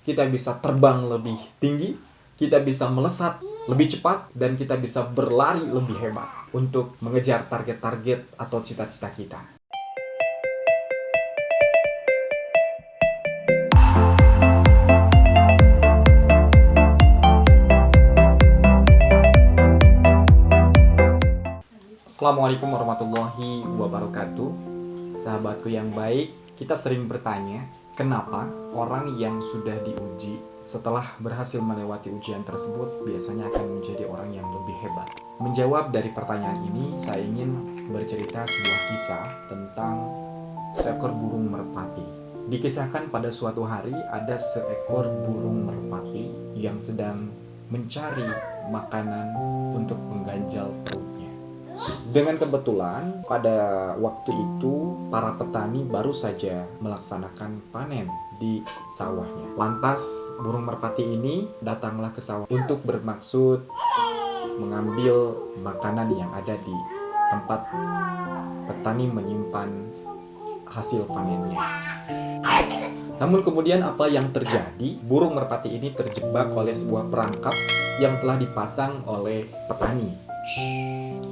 kita bisa terbang lebih tinggi, kita bisa melesat lebih cepat, dan kita bisa berlari lebih hebat untuk mengejar target-target atau cita-cita kita. Assalamualaikum warahmatullahi wabarakatuh. Sahabatku yang baik, kita sering bertanya, kenapa orang yang sudah diuji setelah berhasil melewati ujian tersebut biasanya akan menjadi orang yang lebih hebat? Menjawab dari pertanyaan ini, saya ingin bercerita sebuah kisah tentang seekor burung merpati. Dikisahkan pada suatu hari ada seekor burung merpati yang sedang mencari makanan untuk mengganjal perutnya. Dengan kebetulan pada waktu itu para petani baru saja melaksanakan panen di sawahnya. Lantas burung merpati ini datanglah ke sawah untuk bermaksud mengambil makanan yang ada di tempat petani menyimpan hasil panennya. Namun kemudian apa yang terjadi? Burung merpati ini terjebak oleh sebuah perangkap yang telah dipasang oleh petani.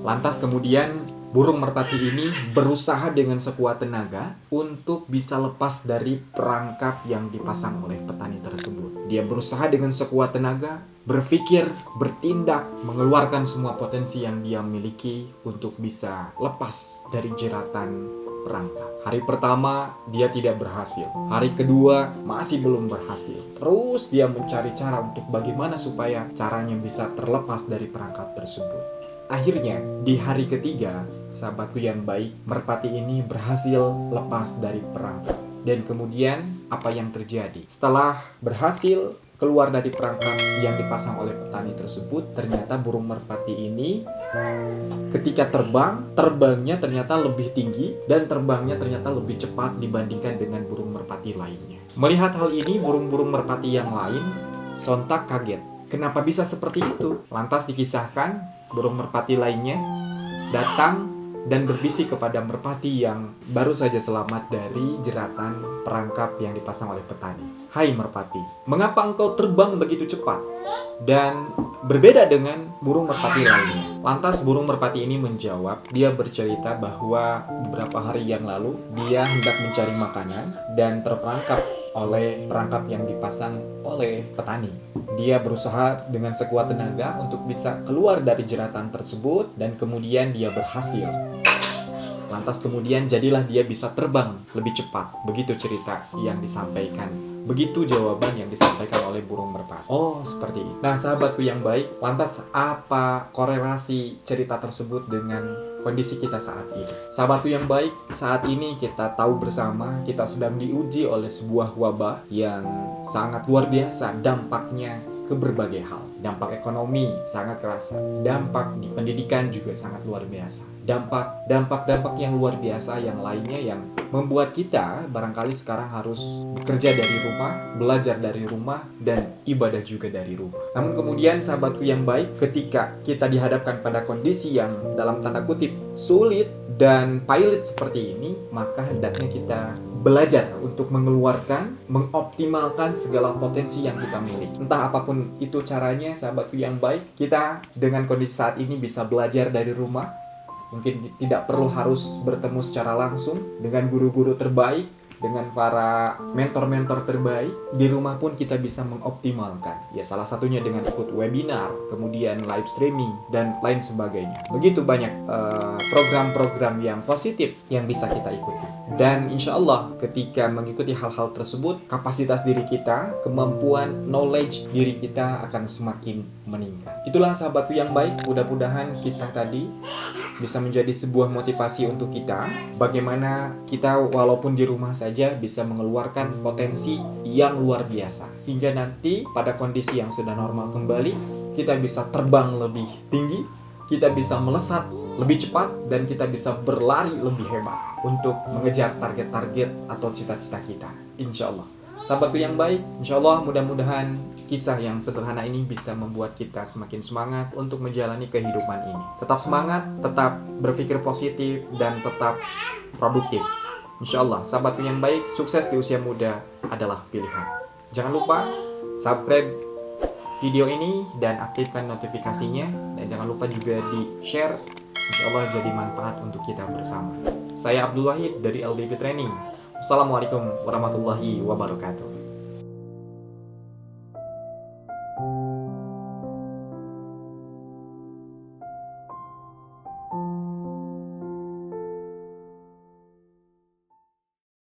Lantas kemudian burung merpati ini berusaha dengan sekuat tenaga untuk bisa lepas dari perangkap yang dipasang oleh petani tersebut. Dia berusaha dengan sekuat tenaga, berpikir, bertindak, mengeluarkan semua potensi yang dia miliki untuk bisa lepas dari jeratan perangkap. Hari pertama dia tidak berhasil, hari kedua masih belum berhasil. Terus dia mencari cara untuk bagaimana supaya caranya bisa terlepas dari perangkap tersebut. Akhirnya di hari ketiga, sahabatku yang baik, merpati ini berhasil lepas dari perangkap. Dan kemudian apa yang terjadi? Setelah berhasil keluar dari perangkap yang dipasang oleh petani tersebut, ternyata burung merpati ini ketika terbangnya ternyata lebih tinggi dan terbangnya ternyata lebih cepat dibandingkan dengan burung merpati lainnya. Melihat hal ini, burung-burung merpati yang lain sontak kaget. Kenapa bisa seperti itu? Lantas dikisahkan burung merpati lainnya datang dan berbisik kepada merpati yang baru saja selamat dari jeratan perangkap yang dipasang oleh petani. Hai merpati, mengapa engkau terbang begitu cepat dan berbeda dengan burung merpati lainnya? Lantas burung merpati ini menjawab, dia bercerita bahwa beberapa hari yang lalu dia hendak mencari makanan dan terperangkap oleh perangkap yang dipasang oleh petani. Dia berusaha dengan sekuat tenaga untuk bisa keluar dari jeratan tersebut dan kemudian dia berhasil. Lantas kemudian jadilah dia bisa terbang lebih cepat. Begitu cerita yang disampaikan. Begitu jawaban yang disampaikan oleh burung merpati. Oh, seperti itu. Nah, sahabatku yang baik, lantas apa korelasi cerita tersebut dengan kondisi kita saat ini? Sahabatku yang baik, saat ini kita tahu bersama kita sedang diuji oleh sebuah wabah yang sangat luar biasa dampaknya ke berbagai hal. Dampak ekonomi sangat kerasa, dampak di pendidikan juga sangat luar biasa. Dampak yang luar biasa yang lainnya yang membuat kita barangkali sekarang harus bekerja dari rumah, belajar dari rumah, dan ibadah juga dari rumah. Namun kemudian sahabatku yang baik, ketika kita dihadapkan pada kondisi yang dalam tanda kutip sulit dan pailit seperti ini, maka hendaknya kita belajar untuk mengeluarkan, mengoptimalkan segala potensi yang kita miliki. Entah apapun itu caranya, sahabatku yang baik, kita dengan kondisi saat ini bisa belajar dari rumah. Mungkin tidak perlu harus bertemu secara langsung dengan guru-guru terbaik, dengan para mentor-mentor terbaik. Di rumah pun kita bisa mengoptimalkan. Ya, salah satunya dengan ikut webinar, kemudian live streaming, dan lain sebagainya. Begitu banyak program-program yang positif yang bisa kita ikuti. Dan insya Allah ketika mengikuti hal-hal tersebut, kapasitas diri kita, kemampuan, knowledge diri kita akan semakin meningkat. Itulah sahabatku yang baik, mudah-mudahan kisah tadi bisa menjadi sebuah motivasi untuk kita. Bagaimana kita walaupun di rumah saja bisa mengeluarkan potensi yang luar biasa. Hingga nanti pada kondisi yang sudah normal kembali, kita bisa terbang lebih tinggi, kita bisa melesat lebih cepat, dan kita bisa berlari lebih hebat untuk mengejar target-target atau cita-cita kita. Insya Allah. Sahabatku yang baik, insya Allah mudah-mudahan kisah yang sederhana ini bisa membuat kita semakin semangat untuk menjalani kehidupan ini. Tetap semangat, tetap berpikir positif, dan tetap produktif. Insya Allah, sahabatku yang baik, sukses di usia muda adalah pilihan. Jangan lupa subscribe video ini dan aktifkan notifikasinya, dan jangan lupa juga di-share. Insya Allah jadi manfaat untuk kita bersama. Saya Abdul Wahid dari LDP Training. Wassalamualaikum warahmatullahi wabarakatuh.